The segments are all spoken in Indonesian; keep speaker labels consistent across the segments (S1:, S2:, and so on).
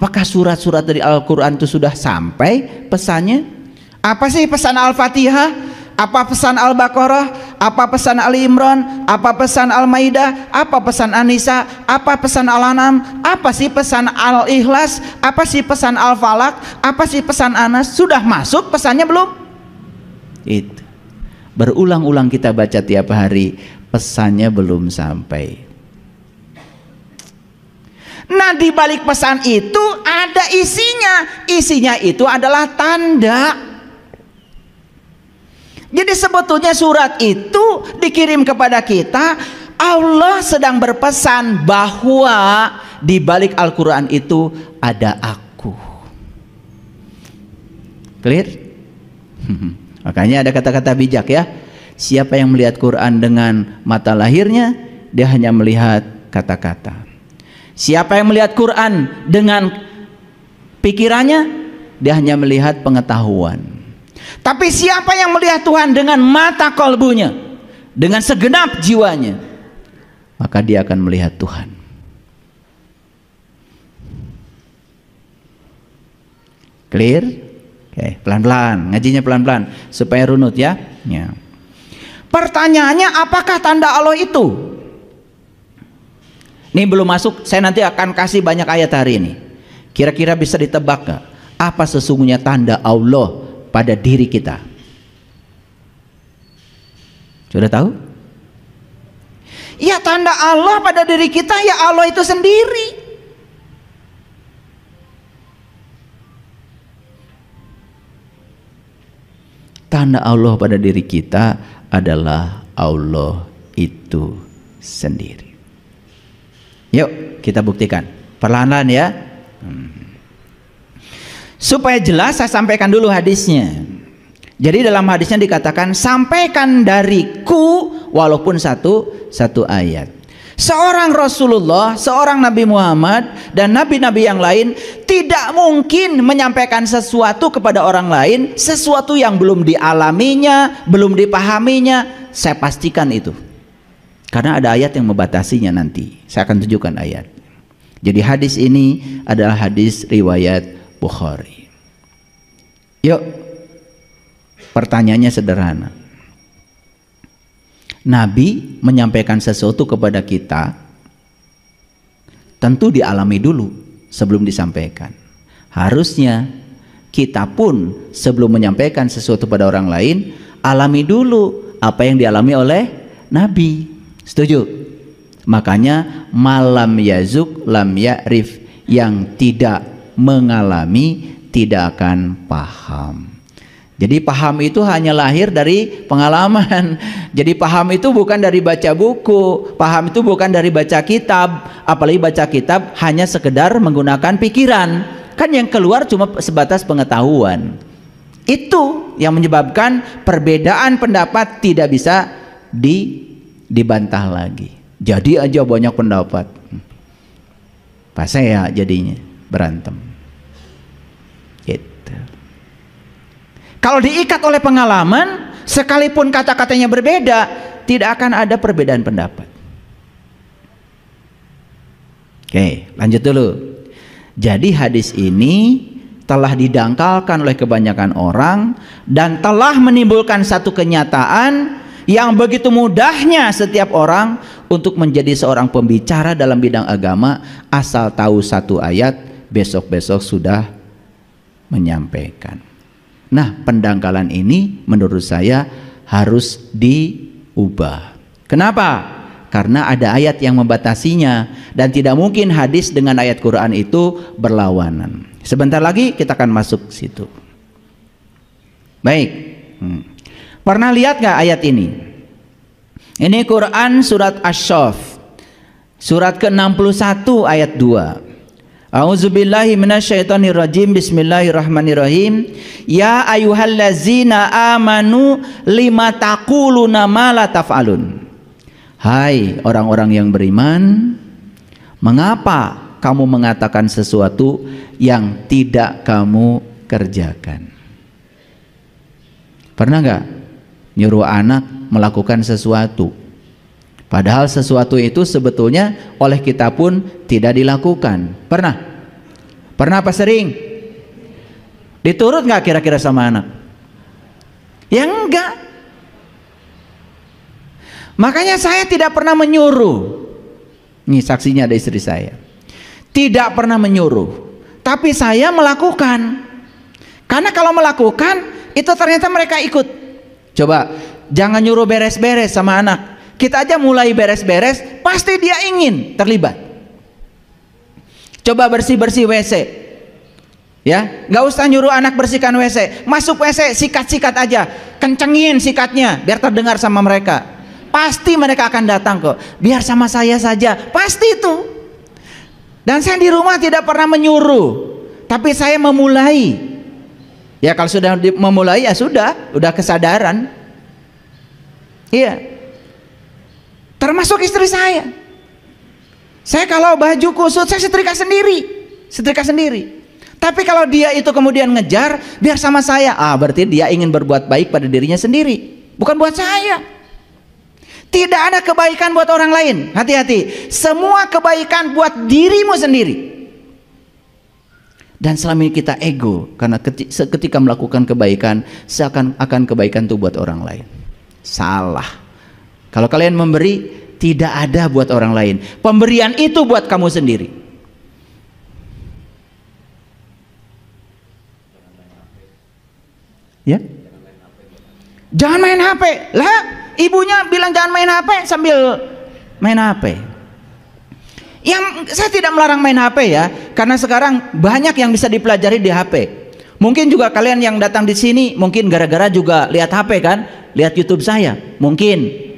S1: Apakah surat-surat dari Al-Quran itu sudah sampai pesannya? Apa sih pesan Al-Fatihah? Apa pesan Al-Baqarah? Apa pesan Ali Imran? Apa pesan Al-Maidah? Apa pesan An-Nisa? Apa pesan Al-An'am? Apa sih pesan Al-Ikhlas? Apa sih pesan Al-Falaq? Apa sih pesan Anas? Sudah masuk pesannya belum? Itu berulang-ulang kita baca tiap hari, pesannya belum sampai. Nah, di balik pesan itu ada isinya. Isinya itu adalah tanda. Jadi sebetulnya surat itu dikirim kepada kita, Allah sedang berpesan bahwa di balik Al-Quran itu ada aku. Clear? Makanya ada kata-kata bijak ya. Siapa yang melihat Quran dengan mata lahirnya, dia hanya melihat kata-kata. Siapa yang melihat Quran dengan pikirannya, dia hanya melihat pengetahuan. Tapi siapa yang melihat Tuhan dengan mata kalbunya, dengan segenap jiwanya, maka dia akan melihat Tuhan. Clear? Oke, pelan-pelan, ngajinya pelan-pelan supaya runut ya. Ya. Pertanyaannya, apakah tanda Allah itu? Ini belum masuk, saya nanti akan kasih banyak ayat hari ini. Kira-kira bisa ditebak gak? Apa sesungguhnya tanda Allah pada diri kita? Sudah tahu? Ya, tanda Allah pada diri kita ya Allah itu sendiri. Tanda Allah pada diri kita adalah Allah itu sendiri. Yuk kita buktikan perlahan-lahan ya. Supaya jelas saya sampaikan dulu hadisnya. Jadi dalam hadisnya dikatakan, sampaikan dariku walaupun satu ayat. Seorang Rasulullah, seorang Nabi Muhammad dan nabi-nabi yang lain tidak mungkin menyampaikan sesuatu kepada orang lain, sesuatu yang belum dialaminya, belum dipahaminya. Saya pastikan itu, karena ada ayat yang membatasinya. Nanti saya akan tunjukkan ayat. Jadi hadis ini adalah hadis riwayat Bukhari. Yuk, pertanyaannya sederhana. Nabi menyampaikan sesuatu kepada kita, tentu dialami dulu sebelum disampaikan. Harusnya kita pun sebelum menyampaikan sesuatu pada orang lain, alami dulu apa yang dialami oleh Nabi. Setuju? Makanya malam yazuk lam ya'rif, yang tidak mengalami tidak akan paham. Jadi paham itu hanya lahir dari pengalaman. Jadi paham itu bukan dari baca buku, paham itu bukan dari baca kitab. Apalagi baca kitab hanya sekedar menggunakan pikiran, kan yang keluar cuma sebatas pengetahuan. Itu yang menyebabkan perbedaan pendapat tidak bisa dibantah lagi. Jadi aja banyak pendapat, pas saya jadinya berantem gitu. Kalau diikat oleh pengalaman, sekalipun kata-katanya berbeda, tidak akan ada perbedaan pendapat. Oke, lanjut dulu. Jadi hadis ini telah didangkalkan oleh kebanyakan orang dan telah menimbulkan satu kenyataan yang begitu mudahnya setiap orang untuk menjadi seorang pembicara dalam bidang agama, asal tahu satu ayat, besok-besok sudah menyampaikan. Nah, pendangkalan ini menurut saya harus diubah. Kenapa? Karena ada ayat yang membatasinya, dan tidak mungkin hadis dengan ayat Quran itu berlawanan. Sebentar lagi kita akan masuk situ. Baik. Pernah lihat gak ayat ini? Ini Quran surat Asy-Syaff, surat ke-61 ayat 2. A'udzubillahi minasyaitonirrajim. Bismillahirrahmanirrahim. Ya ayyuhallazina amanu lima taquluna ma la taf'alun. Hai orang-orang yang beriman, mengapa kamu mengatakan sesuatu yang tidak kamu kerjakan? Pernah nggak nyuruh anak melakukan sesuatu, padahal sesuatu itu sebetulnya oleh kita pun tidak dilakukan? Pernah? Pernah apa sering? Diturut nggak kira-kira sama anak? Ya enggak. Makanya saya tidak pernah menyuruh. Nih saksinya ada istri saya. Tidak pernah menyuruh, tapi saya melakukan. Karena kalau melakukan itu ternyata mereka ikut. Coba jangan nyuruh beres-beres sama anak. Kita aja mulai beres-beres, pasti dia ingin terlibat. Coba bersih-bersih WC. Ya, nggak usah nyuruh anak bersihkan WC. Masuk WC sikat-sikat aja, kencengin sikatnya biar terdengar sama mereka. Pasti mereka akan datang kok. Biar sama saya saja, pasti itu. Dan saya di rumah tidak pernah menyuruh, tapi saya memulai. Ya kalau sudah memulai ya sudah kesadaran. Iya. Termasuk istri saya. Saya kalau baju kusut saya setrika sendiri. Tapi kalau dia itu kemudian ngejar biar sama saya, berarti dia ingin berbuat baik pada dirinya sendiri, bukan buat saya. Tidak ada kebaikan buat orang lain. Hati-hati. Semua kebaikan buat dirimu sendiri. Dan selama ini kita ego karena ketika melakukan kebaikan seakan-akan kebaikan itu buat orang lain. Salah. Kalau kalian memberi, tidak ada buat orang lain. Pemberian itu buat kamu sendiri. Ya? Jangan main HP. Lah, ibunya bilang jangan main HP sambil main HP. Yang saya tidak melarang main HP ya, karena sekarang banyak yang bisa dipelajari di HP. Mungkin juga kalian yang datang di sini mungkin gara-gara juga lihat HP kan, lihat YouTube saya, mungkin.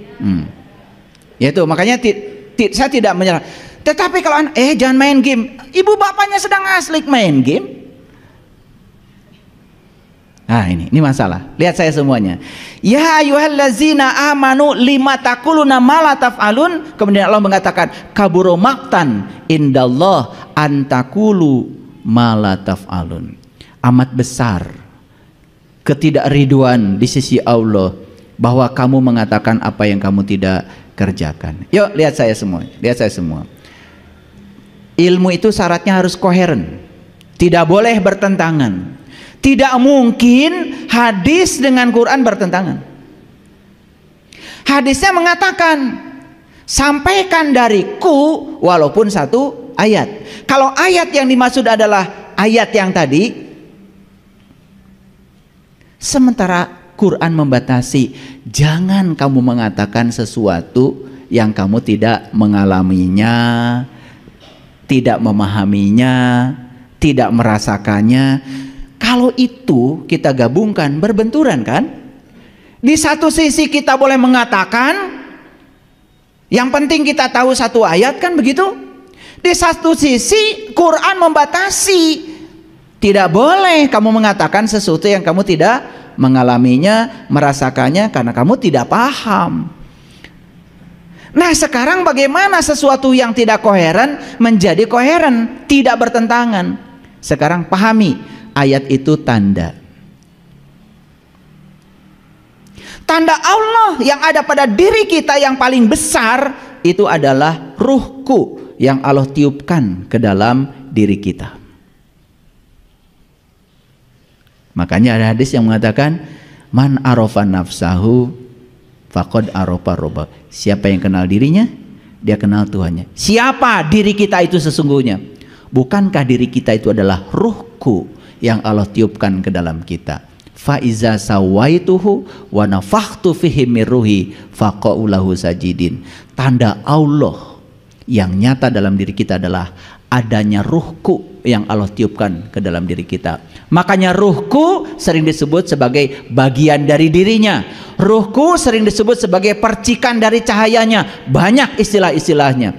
S1: Ya itu makanya saya tidak menyerang. Tetapi kalau jangan main game, ibu bapaknya sedang aslik main game. Nah ini masalah. Lihat saya semuanya. Ya ayyuhallazina amanu lima taquluna ma la taf'alun. Kemudian Allah mengatakan kaburo maqtan indallah antakulu ma la taf'alun. Amat besar ketidakriduan di sisi Allah bahwa kamu mengatakan apa yang kamu tidak kerjakan. Yuk lihat saya semua. Ilmu itu syaratnya harus koheren, tidak boleh bertentangan. Tidak mungkin hadis dengan Quran bertentangan. Hadisnya mengatakan sampaikan dariku walaupun satu ayat. Kalau ayat yang dimaksud adalah ayat yang tadi, sementara Quran membatasi, jangan kamu mengatakan sesuatu yang kamu tidak mengalaminya, tidak memahaminya, tidak merasakannya. Kalau itu kita gabungkan berbenturan kan? Di satu sisi kita boleh mengatakan, yang penting kita tahu satu ayat kan begitu. Di satu sisi Quran membatasi, tidak boleh kamu mengatakan sesuatu yang kamu tidak mengalaminya, merasakannya karena kamu tidak paham. Nah sekarang bagaimana sesuatu yang tidak koheren menjadi koheren, tidak bertentangan. Sekarang pahami, ayat itu tanda. Tanda Allah yang ada pada diri kita yang paling besar itu adalah ruhku yang Allah tiupkan ke dalam diri kita. Makanya ada hadis yang mengatakan man arafa nafsahu faqad arafa robba. Siapa yang kenal dirinya, dia kenal Tuhannya. Siapa diri kita itu sesungguhnya? Bukankah diri kita itu adalah ruhku yang Allah tiupkan ke dalam kita? Fa iza sawaituhu wa nafakhtu fihi min ruhi faqa'u lahu sajidin. Tanda Allah yang nyata dalam diri kita adalah adanya ruhku yang Allah tiupkan ke dalam diri kita. Makanya ruhku sering disebut sebagai bagian dari dirinya. Ruhku sering disebut sebagai percikan dari cahayanya. Banyak istilah-istilahnya.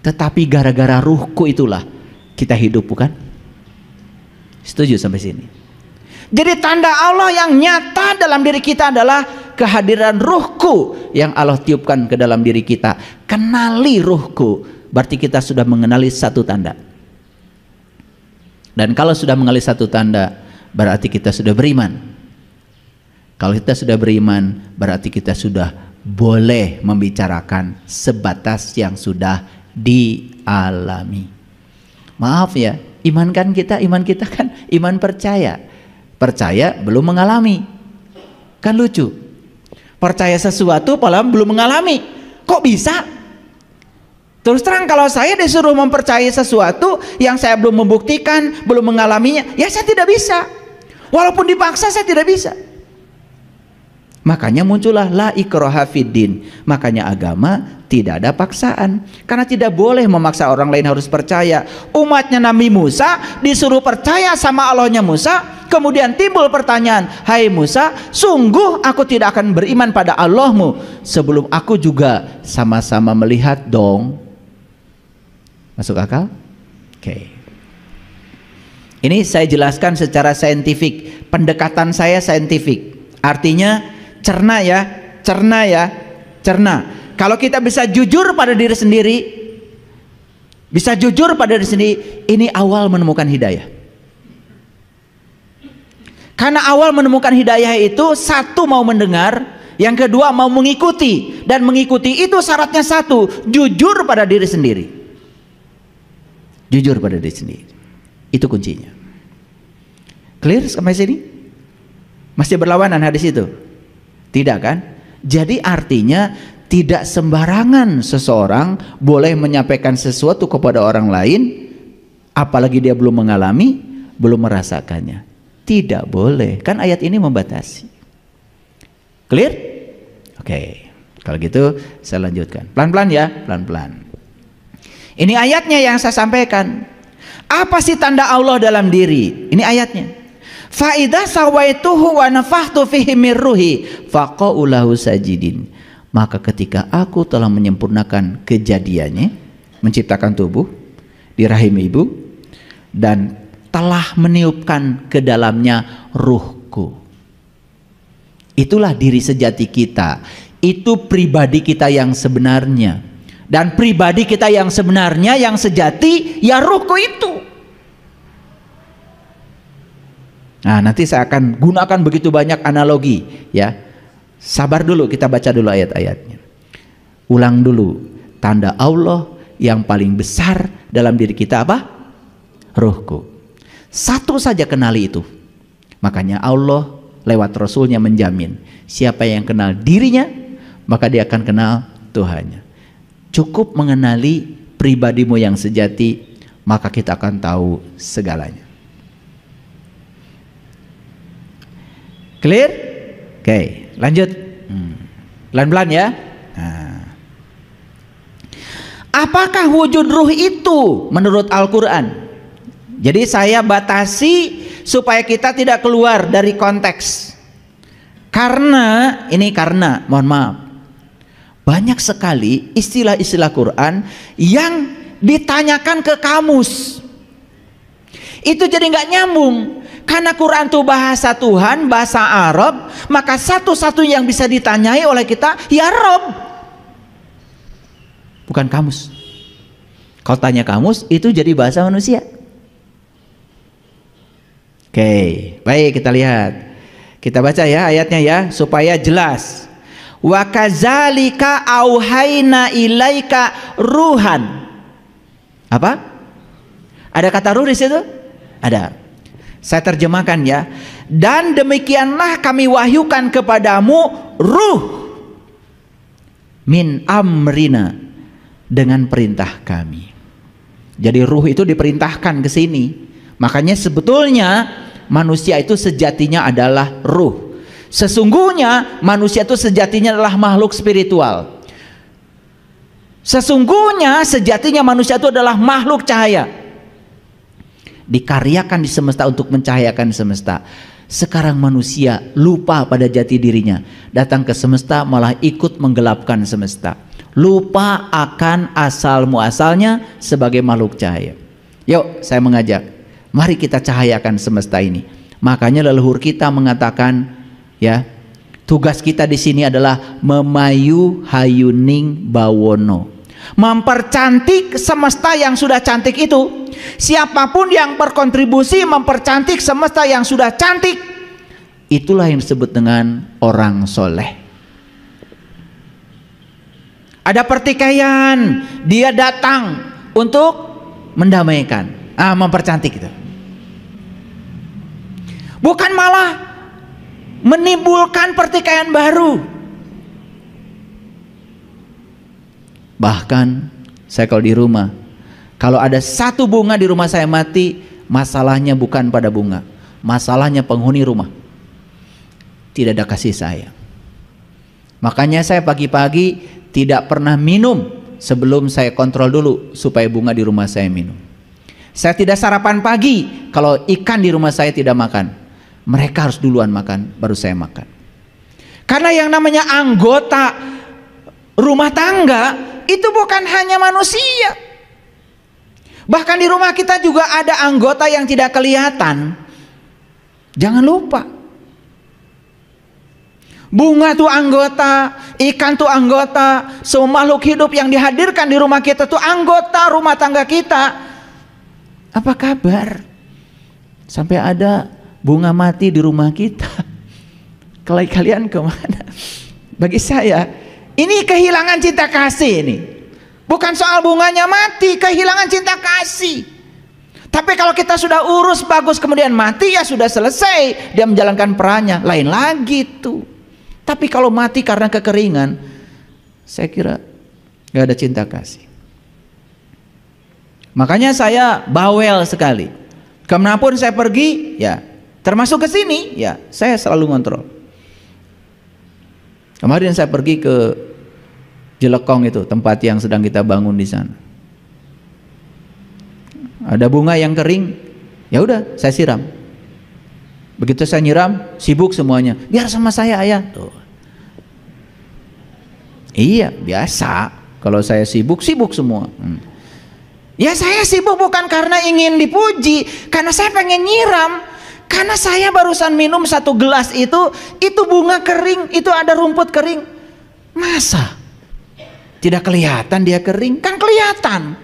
S1: Tetapi gara-gara ruhku itulah kita hidup, bukan? Setuju sampai sini? Jadi tanda Allah yang nyata dalam diri kita adalah kehadiran ruhku yang Allah tiupkan ke dalam diri kita. Kenali ruhku, berarti kita sudah mengenali satu tanda. Dan kalau sudah mengenali satu tanda, berarti kita sudah beriman. Kalau kita sudah beriman, berarti kita sudah boleh membicarakan sebatas yang sudah dialami. Maaf ya, Iman kita kan iman percaya. Percaya belum mengalami. Kan lucu. Percaya sesuatu padahal belum mengalami. Kok bisa? Terus terang kalau saya disuruh mempercayai sesuatu yang saya belum membuktikan, belum mengalaminya, ya saya tidak bisa. Walaupun dipaksa saya tidak bisa. Makanya muncullah la ikraha fiddin. Makanya agama tidak ada paksaan. Karena tidak boleh memaksa orang lain harus percaya. Umatnya Nabi Musa disuruh percaya sama Allahnya Musa. Kemudian timbul pertanyaan, hai Musa, sungguh aku tidak akan beriman pada Allahmu sebelum aku juga sama-sama melihat dong. Masuk akal? Oke. Ini saya jelaskan secara saintifik. Pendekatan saya saintifik. Artinya cerna ya. Kalau kita bisa jujur pada diri sendiri, bisa jujur pada diri sendiri, ini awal menemukan hidayah. Karena awal menemukan hidayah itu, satu mau mendengar, yang kedua mau mengikuti, dan mengikuti itu syaratnya satu, jujur pada diri sendiri. Jujur pada diri sendiri. Itu kuncinya. Clear sampai sini? Masih berlawanan hadis itu? Tidak kan? Jadi artinya tidak sembarangan seseorang boleh menyampaikan sesuatu kepada orang lain, apalagi dia belum mengalami, belum merasakannya. Tidak boleh. Kan ayat ini membatasi. Clear? Oke. Kalau gitu saya lanjutkan. Pelan-pelan ya, pelan-pelan. Ini ayatnya yang saya sampaikan. Apa sih tanda Allah dalam diri? Ini ayatnya. Fa idza sawaituhu wa nafakhtu fihi min ruhi faqa'u lahu sajidin. Maka ketika aku telah menyempurnakan kejadiannya, menciptakan tubuh di rahim ibu dan telah meniupkan ke dalamnya ruhku. Itulah diri sejati kita. Itu pribadi kita yang sebenarnya. Dan pribadi kita yang sebenarnya, yang sejati, ya ruhku itu. Nah, nanti saya akan gunakan begitu banyak analogi, ya. Sabar dulu, kita baca dulu ayat-ayatnya. Ulang dulu. Tanda Allah yang paling besar dalam diri kita apa? Ruhku. Satu saja kenali itu. Makanya Allah lewat Rasulnya menjamin, siapa yang kenal dirinya, maka dia akan kenal Tuhannya. Cukup mengenali pribadimu yang sejati, maka kita akan tahu segalanya. Clear? Oke, lanjut. Pelan-pelan ya. Nah. Apakah wujud ruh itu menurut Al-Quran? Jadi saya batasi supaya kita tidak keluar dari konteks. Karena, mohon maaf, banyak sekali istilah-istilah Quran yang ditanyakan ke kamus. Itu jadi nggak nyambung. Karena Quran itu bahasa Tuhan, bahasa Arab, maka satu-satu yang bisa ditanyai oleh kita, ya Rob. Bukan kamus. Kalau tanya kamus, itu jadi bahasa manusia. Oke, baik kita lihat. Kita baca ya ayatnya ya, supaya jelas. Wa kadzalika auhayna ilaika ruhan. Apa? Ada kata ruh di situ? Ada. Saya terjemahkan ya. Dan demikianlah kami wahyukan kepadamu ruh min amrina, dengan perintah kami. Jadi ruh itu diperintahkan ke sini. Makanya sebetulnya manusia itu sejatinya adalah ruh. Sesungguhnya manusia itu sejatinya adalah makhluk spiritual. Sesungguhnya sejatinya manusia itu adalah makhluk cahaya. Dikaryakan di semesta untuk mencahayakan semesta. Sekarang manusia lupa pada jati dirinya. Datang ke semesta malah ikut menggelapkan semesta. Lupa akan asal muasalnya sebagai makhluk cahaya. Yuk saya mengajak, mari kita cahayakan semesta ini. Makanya leluhur kita mengatakan, ya, tugas kita di sini adalah memayu hayuning bawono, mempercantik semesta yang sudah cantik itu. Siapapun yang berkontribusi mempercantik semesta yang sudah cantik, itulah yang disebut dengan orang soleh. Ada pertikaian, dia datang untuk mendamaikan. Mempercantik itu. Bukan malah menimbulkan pertikaian baru. Bahkan saya kalau di rumah, kalau ada satu bunga di rumah saya mati, masalahnya bukan pada bunga, masalahnya penghuni rumah. Tidak ada kasih sayang. Makanya saya pagi-pagi tidak pernah minum sebelum saya kontrol dulu supaya bunga di rumah saya minum. Saya tidak sarapan pagi kalau ikan di rumah saya tidak makan. Mereka harus duluan makan, baru saya makan. Karena yang namanya anggota rumah tangga itu bukan hanya manusia. Bahkan di rumah kita juga ada anggota yang tidak kelihatan. Jangan lupa. Bunga tuh anggota, ikan tuh anggota, semua makhluk hidup yang dihadirkan di rumah kita tuh anggota rumah tangga kita. Apa kabar? Sampai ada bunga mati di rumah kita. Kalau kalian kemana? Bagi saya, ini kehilangan cinta kasih ini. Bukan soal bunganya mati, kehilangan cinta kasih. Tapi kalau kita sudah urus bagus kemudian mati, ya sudah selesai. Dia menjalankan perannya, lain lagi tuh. Tapi kalau mati karena kekeringan, saya kira gak ada cinta kasih. Makanya saya bawel sekali. Kemanapun saya pergi, ya termasuk ke sini, ya saya selalu ngontrol. Kemarin saya pergi ke Jelekong itu, tempat yang sedang kita bangun di sana. Ada bunga yang kering, ya udah saya siram. Begitu saya nyiram, sibuk semuanya. Biar sama saya ayah. Tuh. Iya biasa. Kalau saya sibuk semua. Ya saya sibuk bukan karena ingin dipuji, karena saya pengen nyiram. Karena saya barusan minum 1 gelas itu bunga kering, itu ada rumput kering. Masa tidak kelihatan dia kering? Kan kelihatan.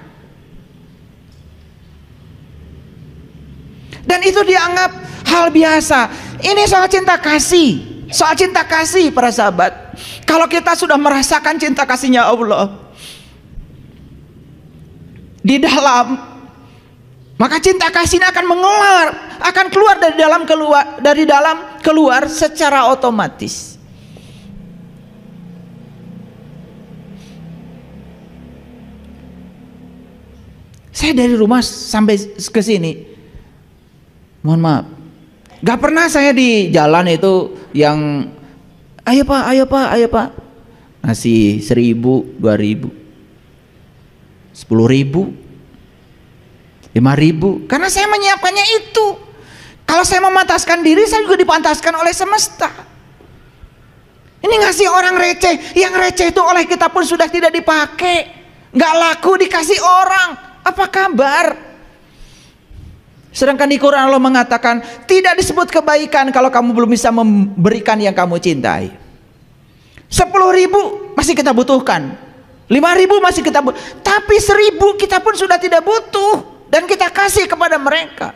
S1: Dan itu dianggap hal biasa. Ini soal cinta kasih. Soal cinta kasih para sahabat. Kalau kita sudah merasakan cinta kasihnya Allah di dalam, maka cinta kasih ini akan keluar dari dalam keluar secara otomatis. Saya dari rumah sampai ke sini, mohon maaf, gak pernah saya di jalan itu yang ayo pak ngasih 1.000, 2.000, 10.000, 5.000, karena saya menyiapkannya itu. Kalau saya memantaskan diri, saya juga dipantaskan oleh semesta. Ini ngasih orang receh, yang receh itu oleh kita pun sudah tidak dipakai, nggak laku dikasih orang. Apa kabar? Sedangkan di Quran Allah mengatakan tidak disebut kebaikan kalau kamu belum bisa memberikan yang kamu cintai. 10.000 masih kita butuhkan, 5.000 masih kita butuh, tapi 1.000 kita pun sudah tidak butuh dan kita kasih kepada mereka.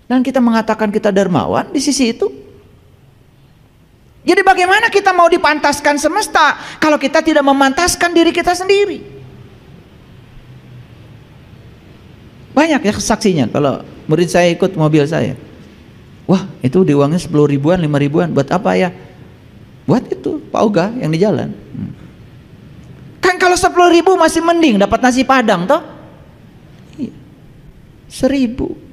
S1: Dan kita mengatakan kita dermawan di sisi itu. Jadi bagaimana kita mau dipantaskan semesta kalau kita tidak memantaskan diri kita sendiri? Banyak ya saksinya. Kalau murid saya ikut mobil saya, wah itu di uangnya 10 ribuan, 5 ribuan, buat apa ya? Buat itu Pak Oga yang di jalan. Kan kalau 10.000 masih mending dapat nasi padang toh. 1.000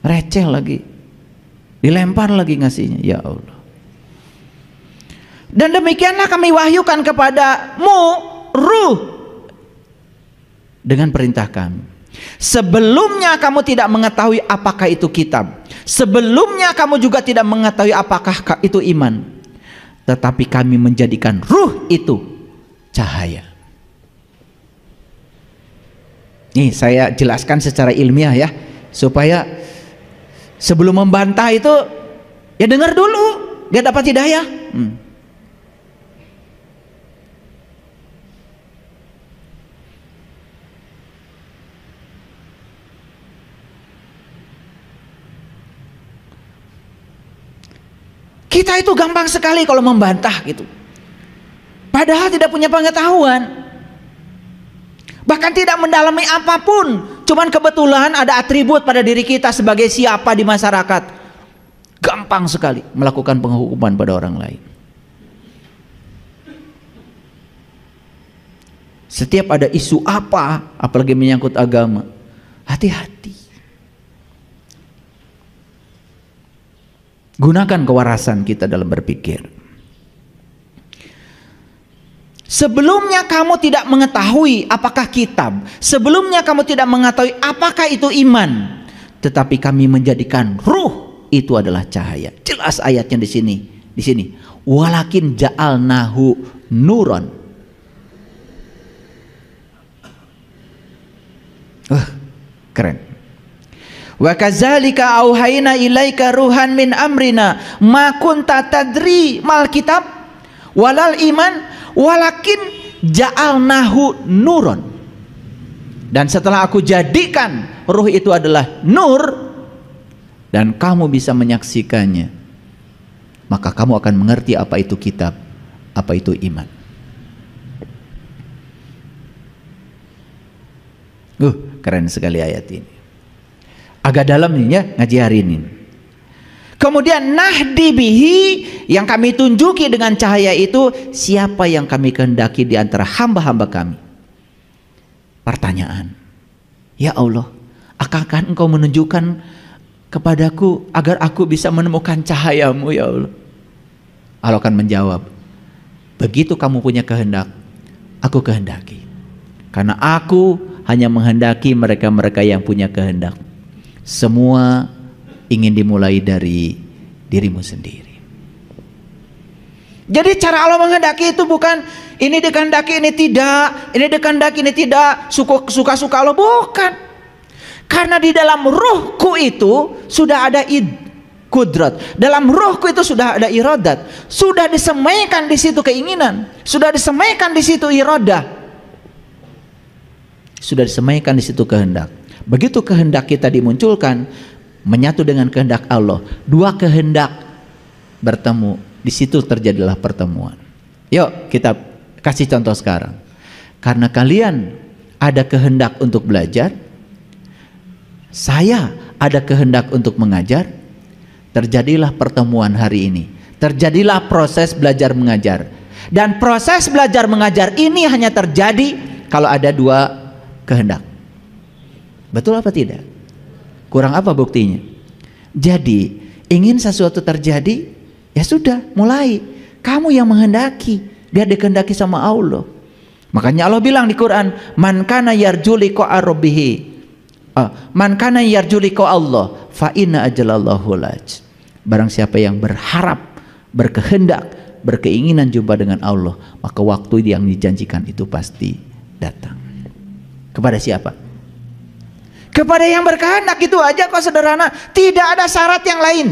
S1: receh lagi, dilempar lagi ngasihnya. Ya Allah. Dan demikianlah kami wahyukan kepadamu ruh dengan perintah kami. Sebelumnya kamu tidak mengetahui apakah itu kitab. Sebelumnya kamu juga tidak mengetahui apakah itu iman. Tetapi kami menjadikan ruh itu cahaya. Nih saya jelaskan secara ilmiah ya, supaya sebelum membantah itu ya dengar dulu biar dapat hidayah. Kita itu gampang sekali kalau membantah gitu. Padahal tidak punya pengetahuan. Bahkan tidak mendalami apapun, cuman kebetulan ada atribut pada diri kita sebagai siapa di masyarakat, gampang sekali melakukan penghukuman pada orang lain. Setiap ada isu apa, apalagi menyangkut agama, hati-hati. Gunakan kewarasan kita dalam berpikir. Sebelumnya kamu tidak mengetahui apakah kitab, sebelumnya kamu tidak mengetahui apakah itu iman, tetapi kami menjadikan ruh itu adalah cahaya. Jelas ayatnya di sini. Di sini, walakin ja'alnahu nuron. Keren. Wa kadzalika auhayna ilaika ruhan min amrina ma kunta tadri mal kitab walal iman walakin ja'alnahu nuron. Dan setelah aku jadikan ruh itu adalah nur dan kamu bisa menyaksikannya, maka kamu akan mengerti apa itu kitab, apa itu iman. Keren sekali ayat ini. Agak dalam nih ya ngaji hari ini. Kemudian nahdi bihi, yang kami tunjuki dengan cahaya itu siapa yang kami kehendaki di antara hamba-hamba kami. Pertanyaan, ya Allah, akankah engkau menunjukkan kepadaku agar aku bisa menemukan cahayamu ya Allah? Allah akan menjawab, begitu kamu punya kehendak, aku kehendaki. Karena aku hanya menghendaki mereka-mereka yang punya kehendak. Semua ingin dimulai dari dirimu sendiri. Jadi cara Allah menghendaki itu bukan ini dikehendaki ini tidak, ini dikehendaki ini tidak, suka-suka Allah, bukan. Karena di dalam ruhku itu sudah ada kudrat, dalam ruhku itu sudah ada iradat, sudah disemaikan di situ keinginan, sudah disemaikan di situ iradah, sudah disemaikan di situ kehendak. Begitu kehendak kita dimunculkan, menyatu dengan kehendak Allah, dua kehendak bertemu, di situ terjadilah pertemuan. Yuk kita kasih contoh sekarang. Karena kalian ada kehendak untuk belajar, saya ada kehendak untuk mengajar, terjadilah pertemuan hari ini, terjadilah proses belajar mengajar. Dan proses belajar mengajar ini hanya terjadi kalau ada dua kehendak. Betul apa tidak? Kurang apa buktinya? Jadi ingin sesuatu terjadi, ya sudah mulai. Kamu yang menghendaki, biar dikehendaki sama Allah. Makanya Allah bilang di Quran, man kana yarju liqa'a rabbih, man kana yarju liqa Allah, fa inna ajalallahu laj. Barang siapa yang berharap, berkehendak, berkeinginan jumpa dengan Allah, maka waktu yang dijanjikan itu pasti datang. Kepada siapa? Kepada yang berkehendak, itu aja kok sederhana, tidak ada syarat yang lain.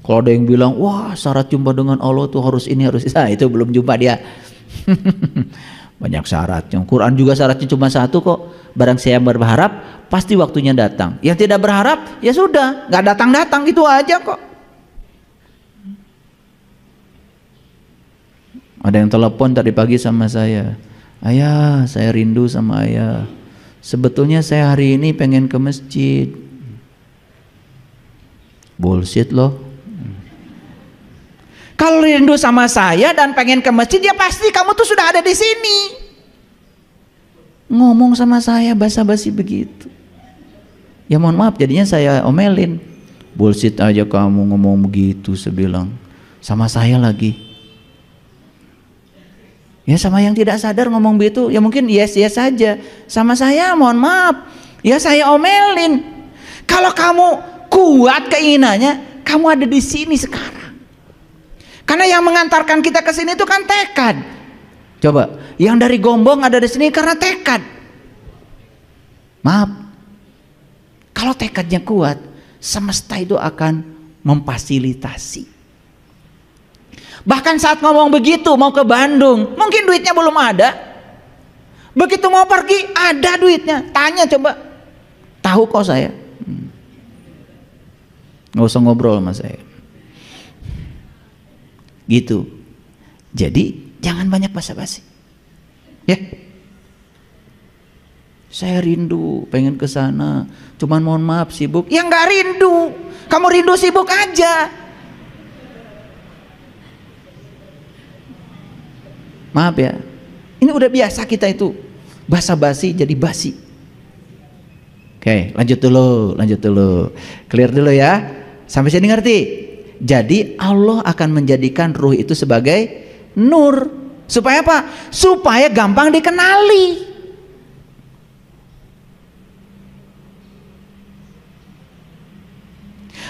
S1: Kalau ada yang bilang, wah syarat jumpa dengan Allah tuh harus ini harus itu, itu belum jumpa dia. Banyak syaratnya. Quran juga syaratnya cuma satu kok. Barang saya berharap, pasti waktunya datang. Yang tidak berharap, ya sudah, nggak datang-datang, itu aja kok. Ada yang telepon tadi pagi sama saya, ayah saya rindu sama ayah. Sebetulnya saya hari ini pengen ke masjid. Bullshit loh. Kalau rindu sama saya dan pengen ke masjid, ya pasti kamu tuh sudah ada di sini. Ngomong sama saya basa-basi begitu. Ya mohon maaf, jadinya saya omelin. Bullshit aja kamu ngomong begitu, saya bilang. Sama saya lagi. Ya sama yang tidak sadar ngomong begitu, ya mungkin yes saja. Sama saya mohon maaf, ya saya omelin. Kalau kamu kuat keinginannya, kamu ada di sini sekarang. Karena yang mengantarkan kita ke sini itu kan tekad. Coba, yang dari Gombong ada di sini karena tekad. Maaf, kalau tekadnya kuat, semesta itu akan memfasilitasi. Bahkan saat ngomong begitu mau ke Bandung, mungkin duitnya belum ada. Begitu mau pergi, ada duitnya. Tanya coba. Tahu kok saya. Nggak usah ngobrol sama saya. Gitu. Jadi jangan banyak basa-basi. Ya. Saya rindu, pengen ke sana. Cuman mohon maaf sibuk. Ya nggak rindu. Kamu rindu sibuk aja. Maaf ya. Ini udah biasa kita itu basa-basi jadi basi. Oke, lanjut dulu. Clear dulu ya. Sampai sini ngerti? Jadi Allah akan menjadikan ruh itu sebagai nur. Supaya apa? Supaya gampang dikenali.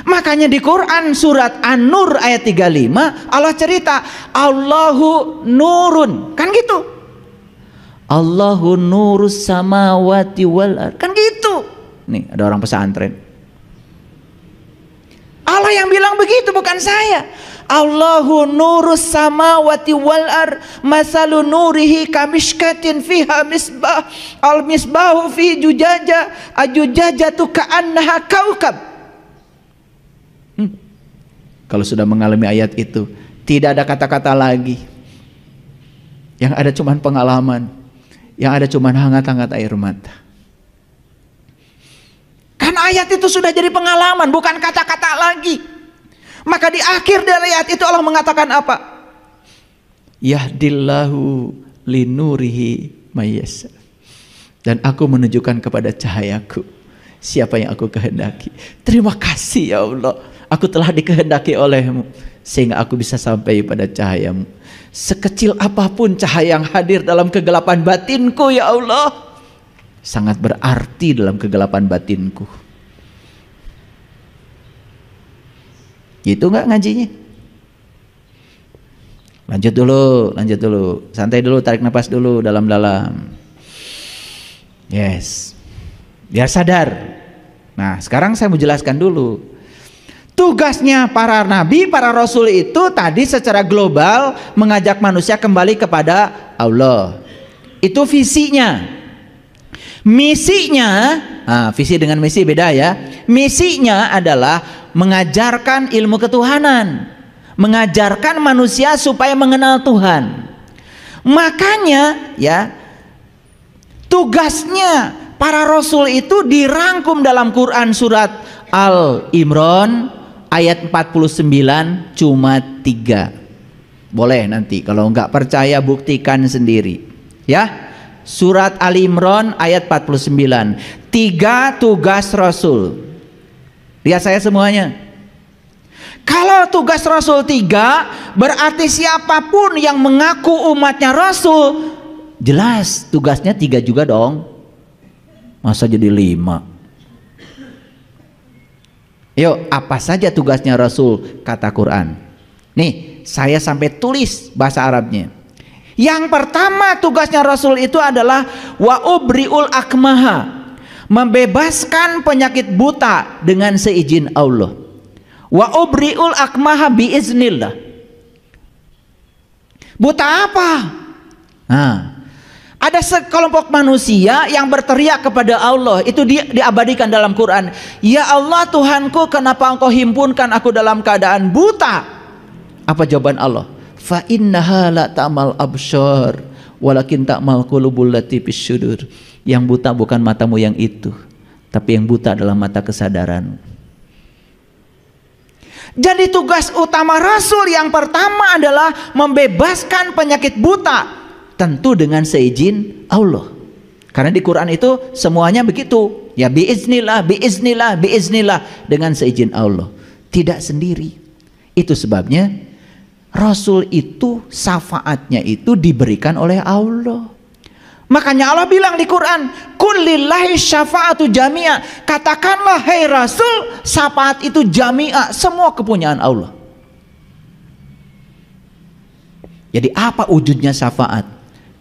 S1: Makanya di Quran surat An-Nur ayat 35 Allah cerita Allahu nurun, kan gitu. Allahu nurus samawati wal ard, kan gitu. Nih ada orang pesantren. Allah yang bilang begitu, bukan saya. Allahu nurus samawati wal ard masalu nurihi kamishkatin fiha misbah al misbahu fi jujaja ajujajatu ka'annaha kaukab. Kalau sudah mengalami ayat itu, tidak ada kata-kata lagi. Yang ada cuman pengalaman, yang ada cuman hangat-hangat air mata. Karena ayat itu sudah jadi pengalaman, bukan kata-kata lagi. Maka di akhir dari ayat itu Allah mengatakan apa? Yahdillahu linurihi mayyasha. Dan aku menunjukkan kepada cahayaku siapa yang aku kehendaki. Terima kasih ya Allah, aku telah dikehendaki olehmu sehingga aku bisa sampai pada cahayamu. Sekecil apapun cahaya yang hadir dalam kegelapan batinku ya Allah, sangat berarti dalam kegelapan batinku. Gitu nggak ngajinya? Lanjut dulu, santai dulu, tarik nafas dulu dalam-dalam. Yes, biar sadar. Nah sekarang saya mau jelaskan dulu. Tugasnya para nabi, para rasul itu tadi secara global mengajak manusia kembali kepada Allah. Itu visinya. Misinya, visi dengan misi beda ya. Misinya adalah mengajarkan ilmu ketuhanan, mengajarkan manusia supaya mengenal Tuhan. Makanya ya, tugasnya para rasul itu dirangkum dalam Quran surat Al-Imran ayat 49 cuma 3. Boleh nanti kalau nggak percaya buktikan sendiri ya. Surat Al-Imran ayat 49. 3 tugas Rasul. Lihat saya semuanya. Kalau tugas Rasul 3, berarti siapapun yang mengaku umatnya Rasul, jelas tugasnya 3 juga dong. Masa jadi 5? Yuk, apa saja tugasnya Rasul kata Quran? Nih, saya sampai tulis bahasa Arabnya. Yang pertama tugasnya Rasul itu adalah wa ubriul akmaha, membebaskan penyakit buta dengan seizin Allah. Wa ubriul akmaha biiznillah. Buta apa? Nah, ada sekelompok manusia yang berteriak kepada Allah, itu diabadikan dalam Quran. Ya Allah Tuhanku, kenapa engkau himpunkan aku dalam keadaan buta? Apa jawaban Allah? Fa innaha la ta'mal absyar walakin ta'mal qulubul lati fis sudur. Yang buta bukan matamu yang itu, tapi yang buta adalah mata kesadaran. Jadi tugas utama Rasul yang pertama adalah membebaskan penyakit buta, tentu dengan seizin Allah. Karena di Quran itu semuanya begitu. Ya biiznillah, biiznillah, biiznillah, dengan seizin Allah. Tidak sendiri. Itu sebabnya Rasul itu syafaatnya itu diberikan oleh Allah. Makanya Allah bilang di Quran, kullillahi syafa'atu jami'a. Katakanlah hai Rasul, syafaat itu jami'a, semua kepunyaan Allah. Jadi apa wujudnya syafaat?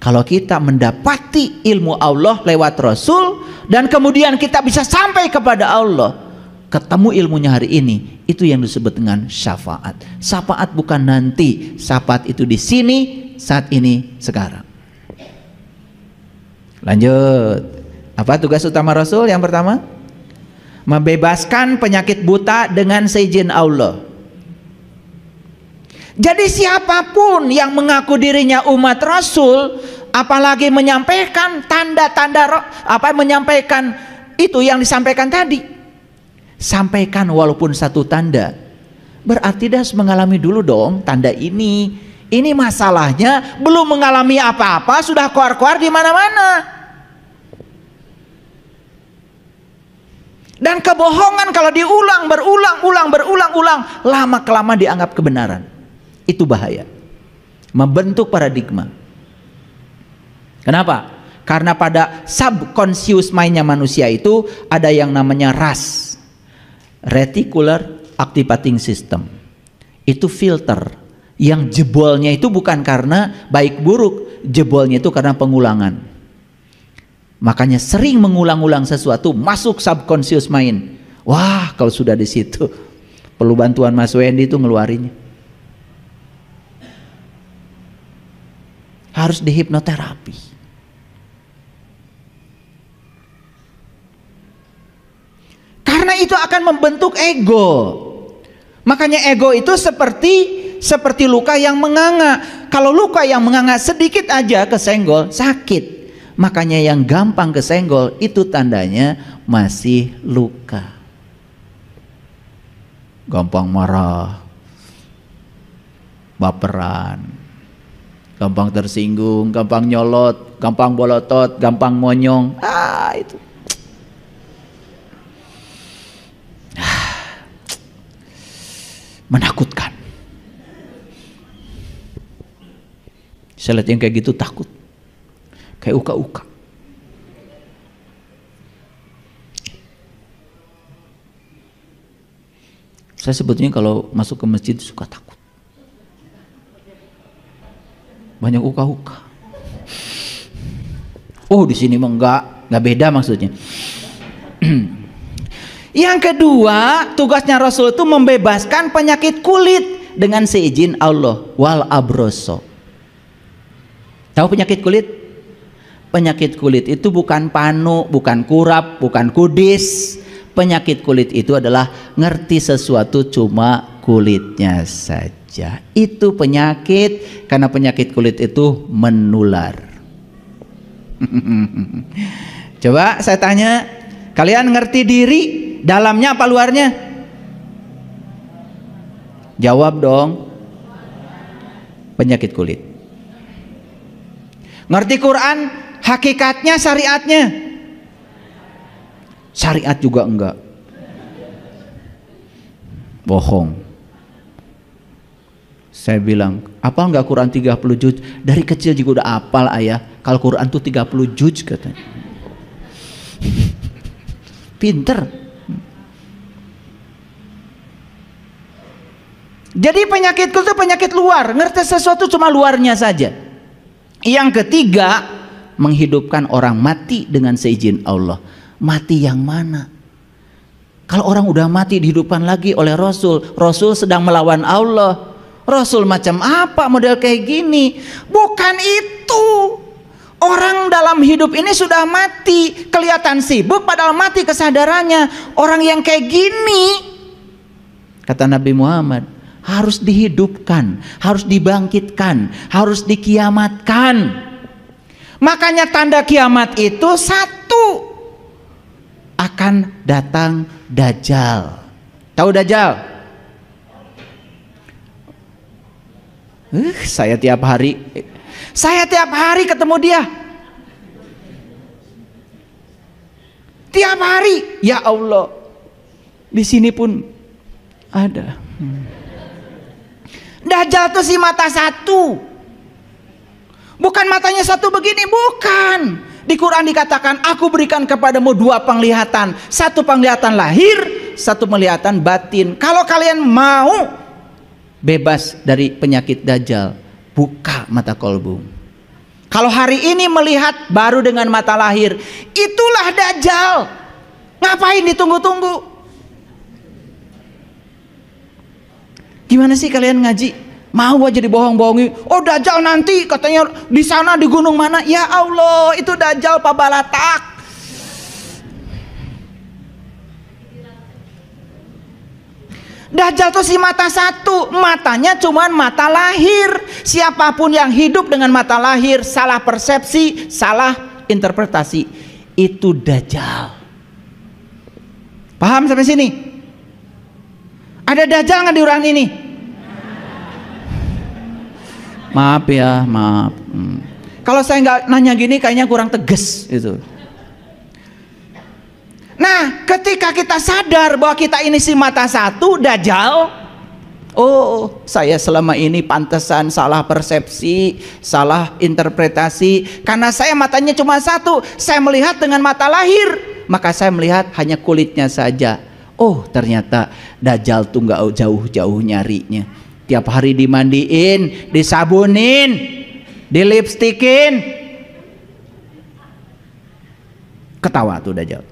S1: Kalau kita mendapati ilmu Allah lewat Rasul, dan kemudian kita bisa sampai kepada Allah, ketemu ilmunya hari ini, itu yang disebut dengan syafaat. Syafaat bukan nanti, syafaat itu di sini, saat ini, sekarang. Lanjut. Apa tugas utama Rasul yang pertama? Membebaskan penyakit buta dengan seizin Allah. Jadi siapapun yang mengaku dirinya umat Rasul apalagi menyampaikan tanda-tanda menyampaikan itu yang disampaikan tadi. Sampaikan walaupun satu tanda. Berarti dia harus mengalami dulu dong tanda ini. Ini masalahnya belum mengalami apa-apa sudah keluar-keluar di mana-mana. Dan kebohongan kalau berulang, lama-kelamaan dianggap kebenaran. Itu bahaya. Membentuk paradigma. Kenapa? Karena pada subconscious mind-nya manusia itu ada yang namanya RAS, Reticular Activating System. Itu filter yang jebolnya itu bukan karena baik buruk, jebolnya itu karena pengulangan. Makanya sering mengulang-ulang sesuatu masuk subconscious mind. Wah, kalau sudah di situ perlu bantuan Mas Wendy itu ngeluarinnya. Harus dihipnoterapi. Karena itu akan membentuk ego. Makanya ego itu seperti luka yang menganga. Kalau luka yang menganga sedikit aja kesenggol sakit. Makanya yang gampang kesenggol itu tandanya masih luka. Gampang marah, baperan, gampang tersinggung, gampang nyolot, gampang bolotot, gampang monyong. Itu. Menakutkan. Saya lihat yang kayak gitu takut. Kayak uka-uka. Saya sebetulnya kalau masuk ke masjid suka takut. Banyak uka-uka. Oh, di sini mah enggak beda maksudnya. Yang kedua, tugasnya Rasul itu membebaskan penyakit kulit dengan seizin Allah. Wal abroso. Tahu penyakit kulit? Penyakit kulit itu bukan panu, bukan kurap, bukan kudis. Penyakit kulit itu adalah ngerti sesuatu cuma kulitnya saja. Itu penyakit, karena penyakit kulit itu menular. Coba saya tanya, kalian ngerti diri dalamnya apa luarnya? Jawab dong. Penyakit kulit. Ngerti Quran hakikatnya, syariatnya? Syariat juga enggak. Bohong. Saya bilang, apal enggak Quran 30 juz? Dari kecil juga udah apal ayah. Kalau Quran tuh 30 juz katanya. Pinter. Jadi penyakitku itu penyakit luar, ngerti sesuatu cuma luarnya saja. Yang ketiga, menghidupkan orang mati dengan seizin Allah. Mati yang mana? Kalau orang udah mati dihidupkan lagi oleh Rasul, Rasul sedang melawan Allah. Rasul macam apa model kayak gini? Bukan itu. Orang dalam hidup ini sudah mati, kelihatan sibuk padahal mati kesadarannya. Orang yang kayak gini, kata Nabi Muhammad, harus dihidupkan, harus dibangkitkan, harus dikiamatkan. Makanya tanda kiamat itu satu, akan datang Dajjal. Tahu Dajjal? Saya tiap hari ketemu dia. Tiap hari, ya Allah. Di sini pun ada. Dajjal itu si mata satu. Bukan matanya satu begini, bukan. Di Quran dikatakan, aku berikan kepadamu dua penglihatan. Satu penglihatan lahir, satu penglihatan batin. Kalau kalian mau bebas dari penyakit Dajjal, buka mata kolbu. Kalau hari ini melihat baru dengan mata lahir, itulah Dajjal. Ngapain ditunggu-tunggu? Gimana sih kalian ngaji? Mau aja dibohong-bohongi. Oh Dajjal nanti katanya di sana di gunung mana? Ya Allah, itu Dajjal Pak Balatak. Dajjal tuh si mata satu, matanya cuman mata lahir. Siapapun yang hidup dengan mata lahir, salah persepsi, salah interpretasi, itu Dajjal. Paham sampai sini? Ada Dajjal nggak di orang ini? Maaf ya, maaf. Kalau saya nggak nanya gini, kayaknya kurang tegas itu. Nah, ketika kita sadar bahwa kita ini si mata satu, Dajjal, oh, saya selama ini pantesan salah persepsi, salah interpretasi, karena saya matanya cuma satu, saya melihat dengan mata lahir, maka saya melihat hanya kulitnya saja. Oh, ternyata Dajjal tuh nggak jauh-jauh nyarinya. Tiap hari dimandiin, disabunin, dilipstikin, ketawa tuh Dajjal.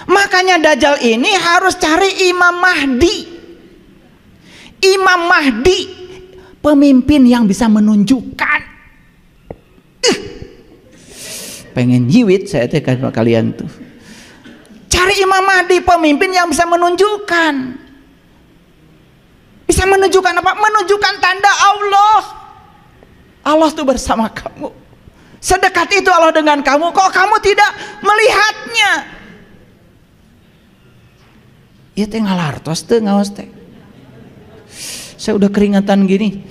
S1: Makanya Dajjal ini harus cari Imam Mahdi. Imam Mahdi, pemimpin yang bisa menunjukkan. Pengen jiwit saya teh kalian tuh. Cari Imam Mahdi, pemimpin yang bisa menunjukkan. Bisa menunjukkan apa? Menunjukkan tanda Allah. Allah tuh bersama kamu. Sedekat itu Allah dengan kamu, kok kamu tidak melihatnya? Iya teh ngalartos teh ngaos teh. Saya udah keringatan gini.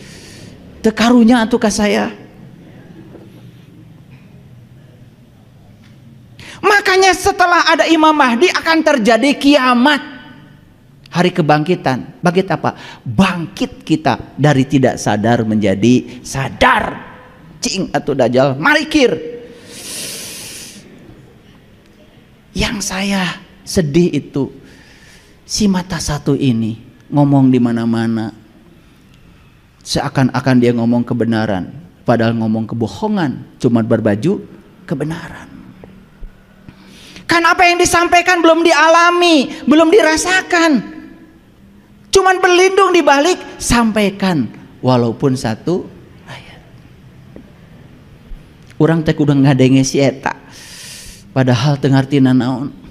S1: Teu karunya atuh ka saya. Makanya setelah ada Imam Mahdi akan terjadi kiamat. Hari kebangkitan. Bangkit apa? Bangkit kita dari tidak sadar menjadi sadar. Cing atuh Dajjal marikir. Yang saya sedih itu si mata satu ini ngomong di mana-mana, seakan-akan dia ngomong kebenaran, padahal ngomong kebohongan, cuma berbaju kebenaran. Kan apa yang disampaikan belum dialami, belum dirasakan, cuman berlindung di balik sampaikan, walaupun satu ayat. Orang teh udah ngadenge si eta, padahal teu ngartina naon.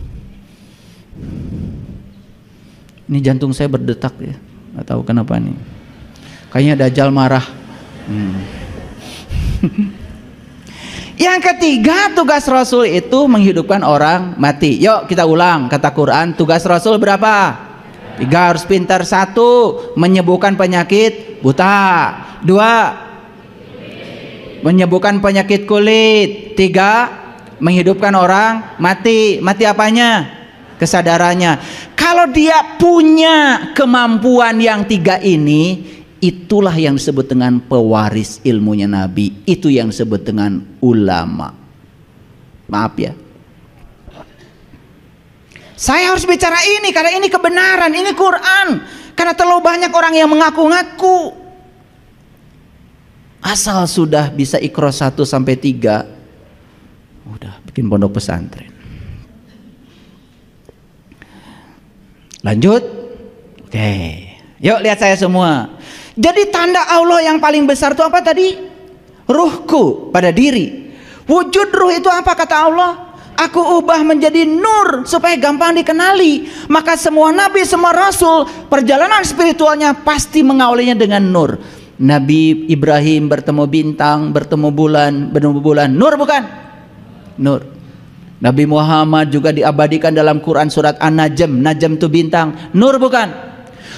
S1: Ini jantung saya berdetak ya, nggak tahu kenapa nih. Kayaknya Dajjal marah. Yang ketiga, tugas Rasul itu menghidupkan orang mati. Yuk kita ulang kata Quran. Tugas Rasul berapa? 3, harus pintar. 1, menyembuhkan penyakit buta. 2, menyembuhkan penyakit kulit. 3, menghidupkan orang mati. Mati apanya? Kesadarannya. Kalau dia punya kemampuan yang 3 ini, itulah yang disebut dengan pewaris ilmunya Nabi. Itu yang disebut dengan ulama. Maaf ya, saya harus bicara ini karena ini kebenaran, ini Quran. Karena terlalu banyak orang yang mengaku-ngaku. Asal sudah bisa Iqra 1 sampai 3, udah bikin pondok pesantren. Lanjut. Oke. Yuk lihat saya semua. Jadi tanda Allah yang paling besar itu apa tadi? Ruhku pada diri. Wujud ruh itu apa kata Allah? Aku ubah menjadi nur supaya gampang dikenali. Maka semua nabi, semua rasul, perjalanan spiritualnya pasti mengawalinya dengan nur. Nabi Ibrahim bertemu bintang, bertemu bulan. Nur bukan? Nur. Nabi Muhammad juga diabadikan dalam Quran surat An-Najm. Najm itu bintang. Nur bukan?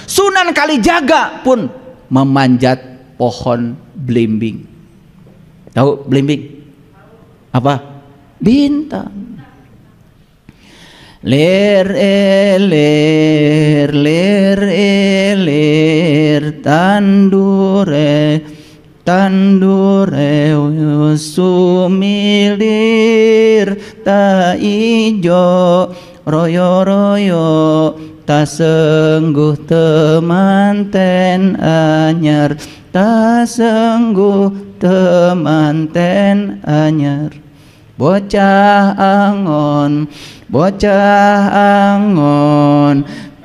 S1: Sunan Kalijaga pun memanjat pohon belimbing. Tahu belimbing? Apa? Bintang. Ler tandure sumilir ta ijo royo ta sengguh temanten anyar, ta sengguh temanten anyar. Bocah angon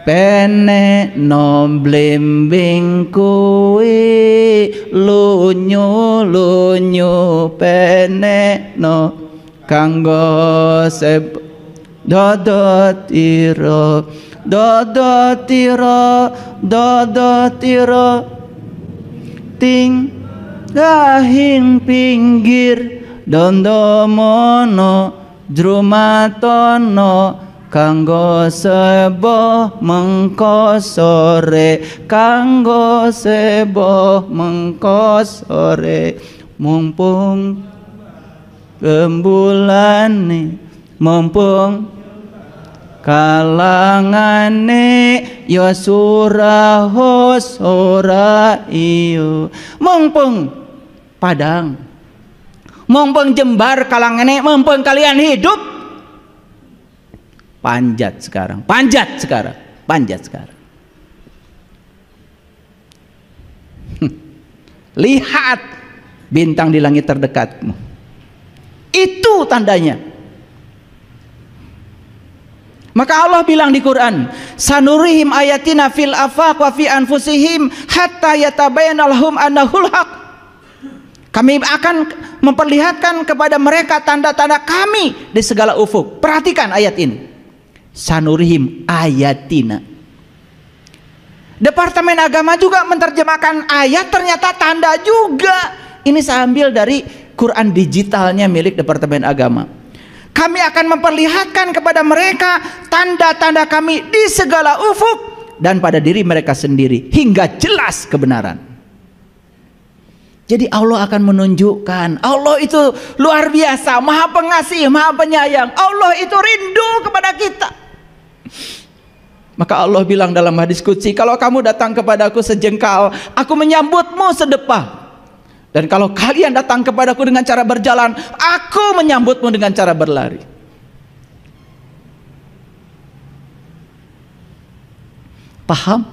S1: pene nom blimbing kuwi lunyu pene no kanggo dodotiro, dodotiro, dodotiro, ting gahing pinggir dondomono drumatono kanggo seboh mengko sore, kanggo seboh mengko sore, mumpung rembulane, mumpung kalangane ya suraho sora iyo, mumpung padang, mumpung jembar kalangane, mumpung kalian hidup. Panjat sekarang, panjat sekarang, panjat sekarang. Lihat bintang di langit terdekatmu. Itu tandanya. Maka Allah bilang di Quran, sanurihim ayatina fil afaq wa fi anfusihim hatta yatabayyana lahum annahul haq. Kami akan memperlihatkan kepada mereka tanda-tanda kami di segala ufuk. Perhatikan ayat ini. Sanurihim ayatina. Departemen Agama juga menerjemahkan ayat ternyata tanda juga. Ini saya ambil dari Quran digitalnya milik Departemen Agama. Kami akan memperlihatkan kepada mereka tanda-tanda kami di segala ufuk dan pada diri mereka sendiri hingga jelas kebenaran. Jadi Allah akan menunjukkan, Allah itu luar biasa, maha pengasih, maha penyayang. Allah itu rindu kepada kita. Maka Allah bilang dalam hadis qudsi, kalau kamu datang kepadaku sejengkal, aku menyambutmu sedepah. Dan kalau kalian datang kepadaku dengan cara berjalan, aku menyambutmu dengan cara berlari. Paham?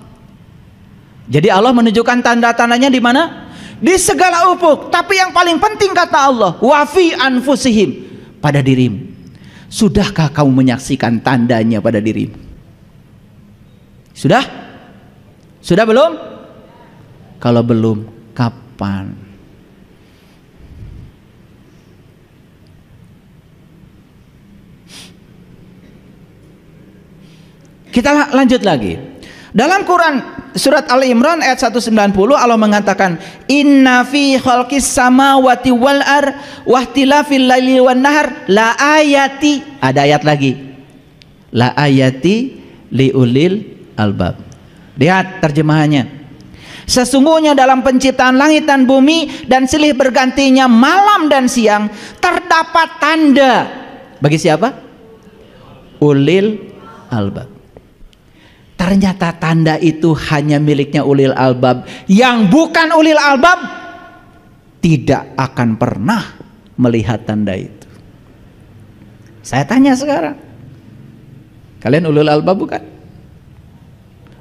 S1: Jadi Allah menunjukkan tanda-tandanya di mana? Di segala ufuk. Tapi yang paling penting kata Allah, wa fi anfusihim, pada dirimu. Sudahkah kamu menyaksikan tandanya pada dirimu? Sudah? Sudah belum? Kalau belum, kapan? Kita lanjut lagi. Dalam Quran surat Ali Imran ayat 190 Allah mengatakan, inna fi khalqis samawati wal ar wa ikhtilafil laili wan nahar la ayati. Ada ayat lagi. La ayati liulil albab. Lihat terjemahannya. Sesungguhnya dalam penciptaan langit dan bumi dan silih bergantinya malam dan siang terdapat tanda. Bagi siapa? Ulil albab. Ternyata tanda itu hanya miliknya ulil albab. Yang bukan ulil albab tidak akan pernah melihat tanda itu. Saya tanya sekarang, kalian ulil albab bukan?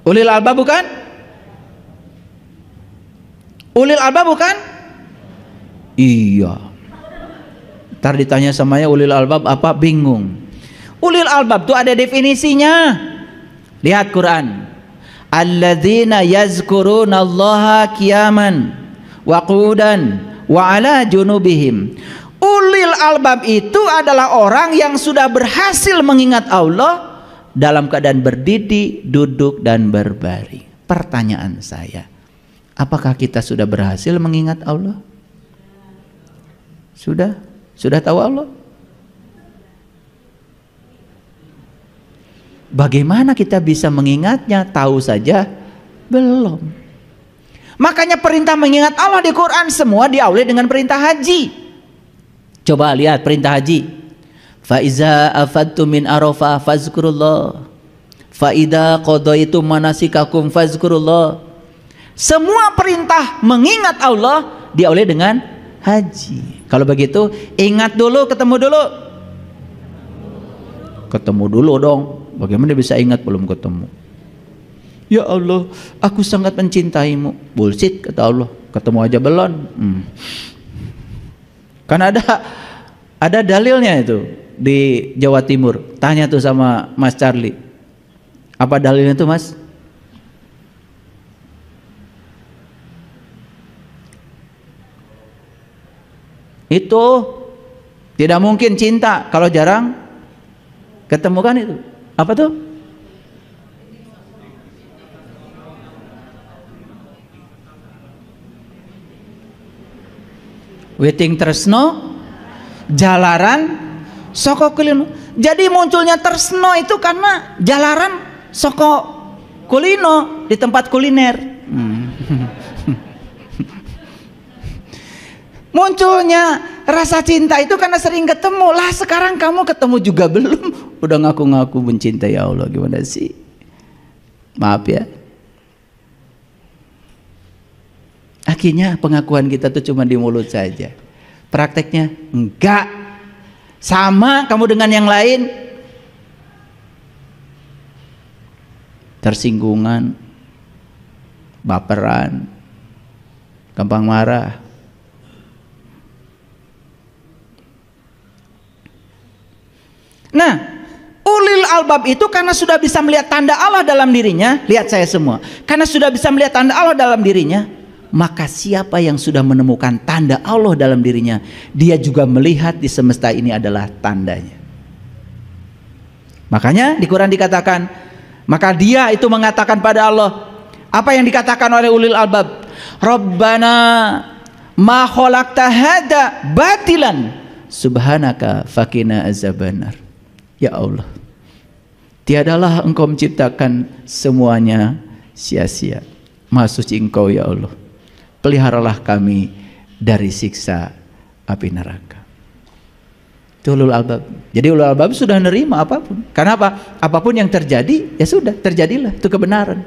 S1: Ulil albab bukan? Ulil albab bukan? Iya. Ntar ditanya sama ya ulil albab apa, bingung. Ulil albab itu ada definisinya. Lihat Quran. Alladzina yazkurunallaha qiyaman wa qu'udan wa ala junubihim. Ulil albab itu adalah orang yang sudah berhasil mengingat Allah dalam keadaan berdiri, duduk dan berbaring. Pertanyaan saya, apakah kita sudah berhasil mengingat Allah? Sudah? Sudah tahu Allah? Bagaimana kita bisa mengingatnya? Tahu saja belum. Makanya perintah mengingat Allah di Quran semua diawali dengan perintah haji. Coba lihat perintah haji. Fa iza afadtum min arafah fazkurullah. Fa idza qadaitum manasikakum fazkurullah. Semua perintah mengingat Allah diawali dengan haji. Kalau begitu ingat dulu, ketemu dulu. Ketemu dulu dong. Bagaimana bisa ingat belum ketemu? Ya Allah, aku sangat mencintaimu. Bullshit kata Allah. Ketemu aja belum. Kan ada dalilnya itu di Jawa Timur. Tanya tuh sama Mas Charlie. Apa dalilnya tuh Mas? Itu tidak mungkin cinta kalau jarang Ketemu kan itu. Apa tuh? Witing tresno jalaran soko kulino. Jadi munculnya tresno itu karena jalaran soko kulino di tempat kuliner. Munculnya rasa cinta itu karena sering ketemu. Lah sekarang kamu ketemu juga belum, udah ngaku-ngaku mencintai Allah, gimana sih? Maaf ya. Akhirnya pengakuan kita tuh cuma di mulut saja, prakteknya enggak. Sama kamu dengan yang lain, tersinggungan, baperan, gampang marah. Nah, ulil albab itu karena sudah bisa melihat tanda Allah dalam dirinya. Lihat saya semua, karena sudah bisa melihat tanda Allah dalam dirinya, maka siapa yang sudah menemukan tanda Allah dalam dirinya, dia juga melihat di semesta ini adalah tandanya. Makanya di Quran dikatakan, maka dia itu mengatakan pada Allah apa yang dikatakan oleh ulil albab, Rabbana ma khalaqta hada batilan subhanaka faqina azabannar. Ya Allah, tiadalah engkau menciptakan semuanya sia-sia. Maha suci engkau ya Allah, peliharalah kami dari siksa api neraka. Itu ulul albab. Jadi ulul albab sudah menerima apapun. Karena apa? Apapun yang terjadi, ya sudah, terjadilah, itu kebenaran.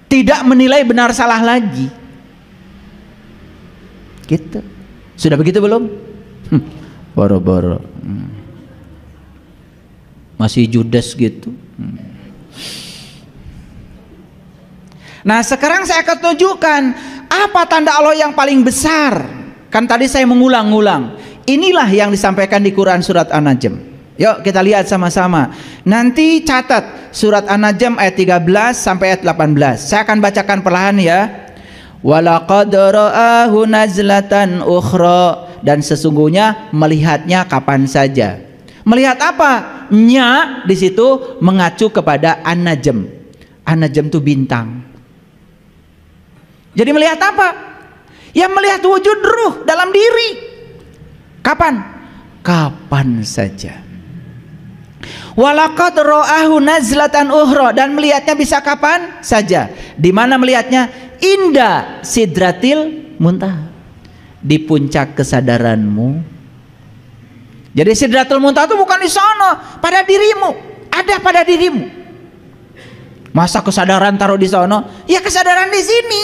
S1: Tidak menilai benar salah lagi. Gitu. Sudah begitu belum? Boro-boro. Masih judes gitu. Nah sekarang saya akan tunjukkan apa tanda Allah yang paling besar. Kan tadi saya mengulang-ulang. Inilah yang disampaikan di Quran surat An-Najm. Yuk kita lihat sama-sama. Nanti catat surat An-Najm ayat 13 sampai ayat 18. Saya akan bacakan perlahan ya. Walaqad ra'ahu nazlatan ukhra, dan sesungguhnya melihatnya kapan saja. Melihat apa? Nya di situ mengacu kepada An-Najm. An-Najm itu bintang. Jadi melihat apa? Ya melihat wujud ruh dalam diri. Kapan? Kapan saja. Walaqad ra'ahu nazlatan ukhra, dan melihatnya bisa kapan saja. Di mana melihatnya? Inda sidratil muntaha, di puncak kesadaranmu. Jadi sidratul muntaha itu bukan di sana, pada dirimu, ada pada dirimu. Masa kesadaran taruh di sana? Ya kesadaran di sini.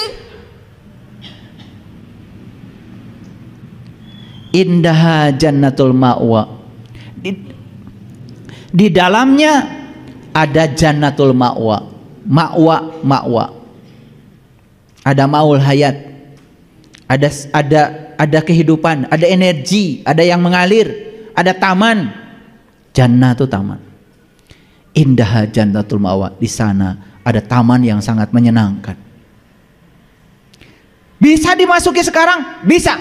S1: Indaha jannatul ma'wa, di dalamnya ada jannatul ma'wa. Ma'wa. Ada maul hayat. Ada kehidupan, ada energi, ada yang mengalir. Ada taman. Jannah itu taman. Indah jannatul ma'wa, di sana ada taman yang sangat menyenangkan. Bisa dimasuki sekarang? Bisa.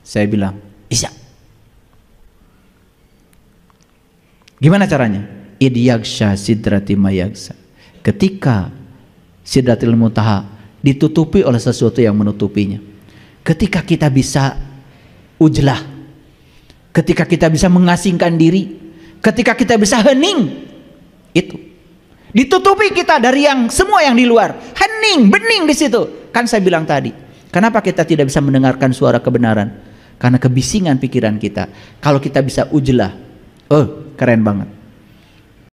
S1: Saya bilang bisa. Gimana caranya? Idyaksha sidrati mayaksa. Ketika sidratil muntaha ditutupi oleh sesuatu yang menutupinya. Ketika kita bisa ujlah, ketika kita bisa mengasingkan diri, ketika kita bisa hening, itu ditutupi kita dari yang semua yang di luar. Hening, bening di situ. Kan saya bilang tadi, kenapa kita tidak bisa mendengarkan suara kebenaran? Karena kebisingan pikiran kita. Kalau kita bisa ujlah, oh keren banget.